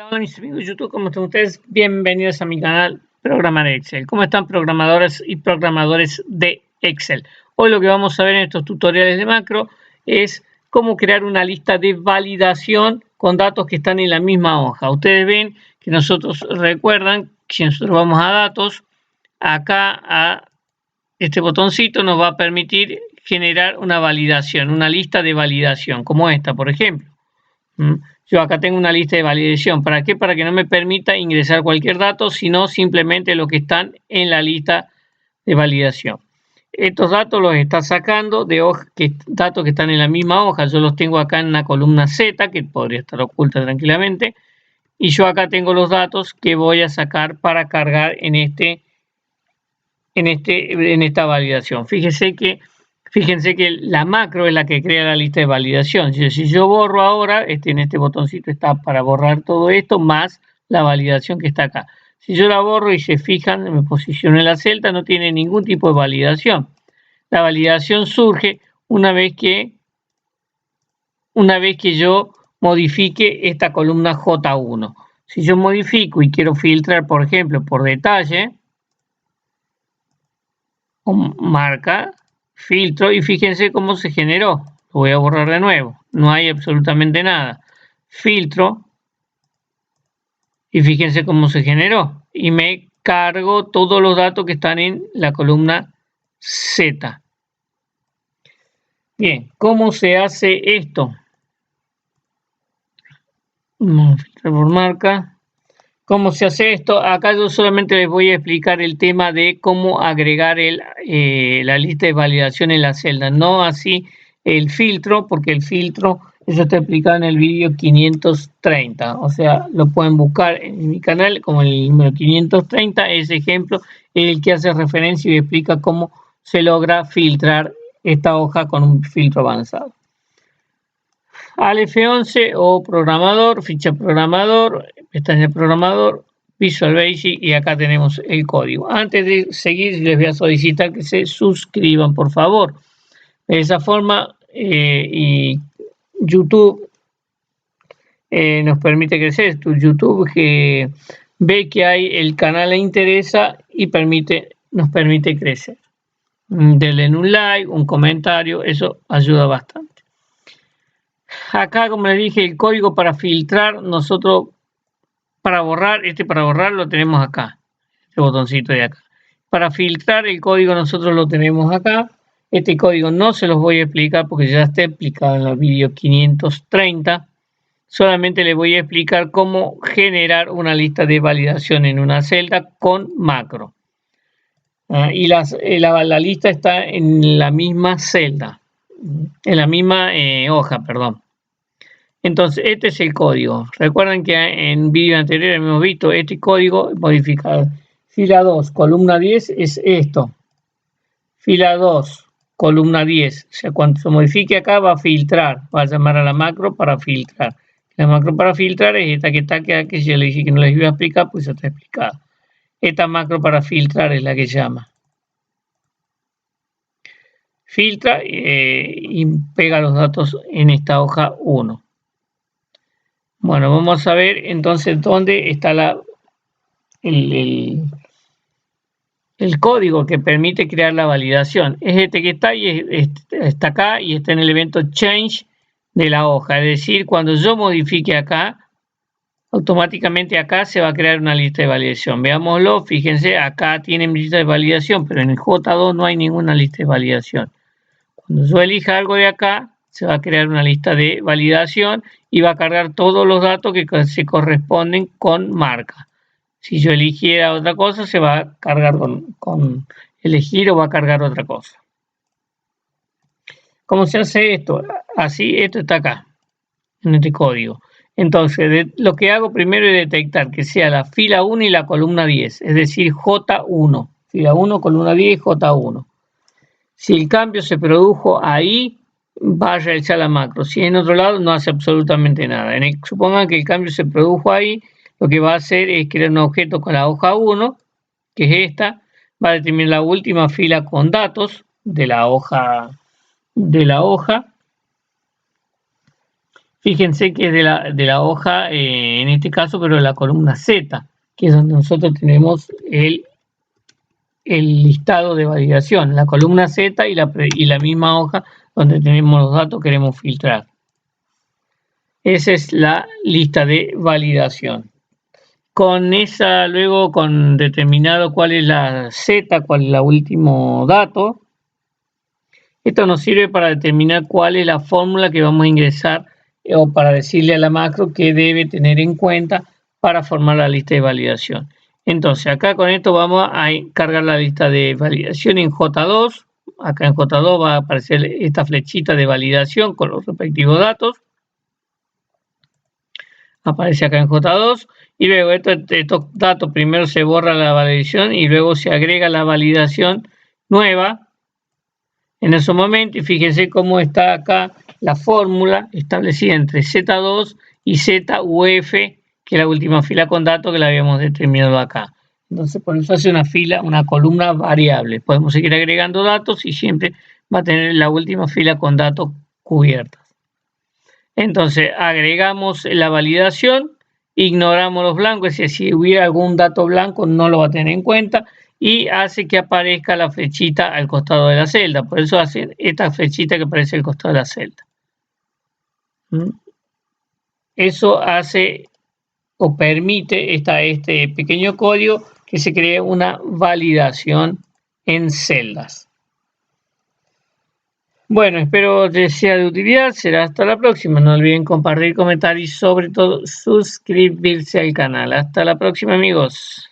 Hola mis amigos de YouTube, ¿cómo están ustedes? Bienvenidos a mi canal Programar Excel. ¿Cómo están programadores y programadores de Excel? Hoy lo que vamos a ver en estos tutoriales de macro es cómo crear una lista de validación con datos que están en la misma hoja. Ustedes ven que nosotros recuerdan que si nosotros vamos a datos, acá a este botoncito nos va a permitir generar una validación, una lista de validación, como esta, por ejemplo. Yo acá tengo una lista de validación. ¿Para qué? Para que no me permita ingresar cualquier dato, sino simplemente los que están en la lista de validación. Estos datos los está sacando de datos que están en la misma hoja. Yo los tengo acá en una columna Z, que podría estar oculta tranquilamente. Y yo acá tengo los datos que voy a sacar para cargar en esta validación. Fíjense que la macro es la que crea la lista de validación. Si yo borro ahora, en este botoncito está para borrar todo esto, más la validación que está acá. Si yo la borro y se fijan, me posiciono en la celda, no tiene ningún tipo de validación. La validación surge una vez que yo modifique esta columna J1. Si yo modifico y quiero filtrar, por ejemplo, por detalle, o marca, filtro, y fíjense cómo se generó. Lo voy a borrar de nuevo, no hay absolutamente nada. Filtro, y fíjense cómo se generó, y me cargo todos los datos que están en la columna Z. Bien, ¿cómo se hace esto? Vamos a filtrar por marca. ¿Cómo se hace esto? Acá yo solamente les voy a explicar el tema de cómo agregar la lista de validación en la celda, no así el filtro, porque el filtro, eso está explicado en el vídeo 530, o sea, lo pueden buscar en mi canal como el número 530, ese ejemplo es el que hace referencia y explica cómo se logra filtrar esta hoja con un filtro avanzado. Al F11 o programador, ficha programador, pestaña programador, Visual Basic, y acá tenemos el código. Antes de seguir les voy a solicitar que se suscriban, por favor. De esa forma y YouTube nos permite crecer. YouTube que ve que el canal le interesa y nos permite crecer. Denle un like, un comentario, eso ayuda bastante. Acá, como les dije, el código para filtrar, nosotros para borrar lo tenemos acá, este botoncito de acá. Para filtrar el código nosotros lo tenemos acá. Este código no se los voy a explicar porque ya está explicado en el vídeo 530. Solamente les voy a explicar cómo generar una lista de validación en una celda con macro. Y la lista está en la misma celda, en la misma hoja, perdón. Entonces, este es el código. Recuerden que en vídeo anterior hemos visto este código modificado. Fila 2, columna 10 es esto. Fila 2, columna 10. O sea, cuando se modifique acá va a filtrar. Va a llamar a la macro para filtrar. La macro para filtrar es esta que está aquí, que yo le dije que no les iba a explicar, pues ya está explicada. Esta macro para filtrar es la que llama. Filtra y pega los datos en esta hoja 1. Bueno, vamos a ver entonces dónde está el código que permite crear la validación. Es este que está y está acá y está en el evento change de la hoja. Es decir, cuando yo modifique acá, automáticamente acá se va a crear una lista de validación. Veámoslo, fíjense, acá tienen lista de validación, pero en el J2 no hay ninguna lista de validación. Cuando yo elija algo de acá, se va a crear una lista de validación y va a cargar todos los datos que se corresponden con marca. Si yo eligiera otra cosa, se va a cargar con elegir o va a cargar otra cosa. ¿Cómo se hace esto? Así, esto está acá, en este código. Entonces, lo que hago primero es detectar que sea la fila 1 y la columna 10, es decir, J1. Fila 1, columna 10, J1. Si el cambio se produjo ahí, va a realizar la macro. Si en otro lado, no hace absolutamente nada. Supongan que el cambio se produjo ahí, lo que va a hacer es crear un objeto con la hoja 1, que es esta, va a determinar la última fila con datos de la hoja, Fíjense que es de la hoja, en este caso, pero de la columna Z, que es donde nosotros tenemos el listado de validación, la columna Z y la misma hoja donde tenemos los datos que queremos filtrar. Esa es la lista de validación. Con esa, luego con determinado cuál es la Z, cuál es el último dato, esto nos sirve para determinar cuál es la fórmula que vamos a ingresar o para decirle a la macro que debe tener en cuenta para formar la lista de validación. Entonces acá con esto vamos a cargar la lista de validación en J2. Acá en J2 va a aparecer esta flechita de validación con los respectivos datos. Aparece acá en J2 y luego estos datos primero se borra la validación y luego se agrega la validación nueva en ese momento. Y fíjense cómo está acá la fórmula establecida entre Z2 y ZUF, que es la última fila con datos que la habíamos determinado acá. Entonces por eso hace una columna variable. Podemos seguir agregando datos y siempre va a tener la última fila con datos cubiertas. Entonces agregamos la validación, ignoramos los blancos, es decir, si hubiera algún dato blanco no lo va a tener en cuenta y hace que aparezca la flechita al costado de la celda. Por eso hace esta flechita que aparece al costado de la celda. Eso hace o permite este pequeño código que se cree una validación en celdas. Bueno, espero que sea de utilidad. Será hasta la próxima. No olviden compartir, comentar y sobre todo suscribirse al canal. Hasta la próxima, amigos.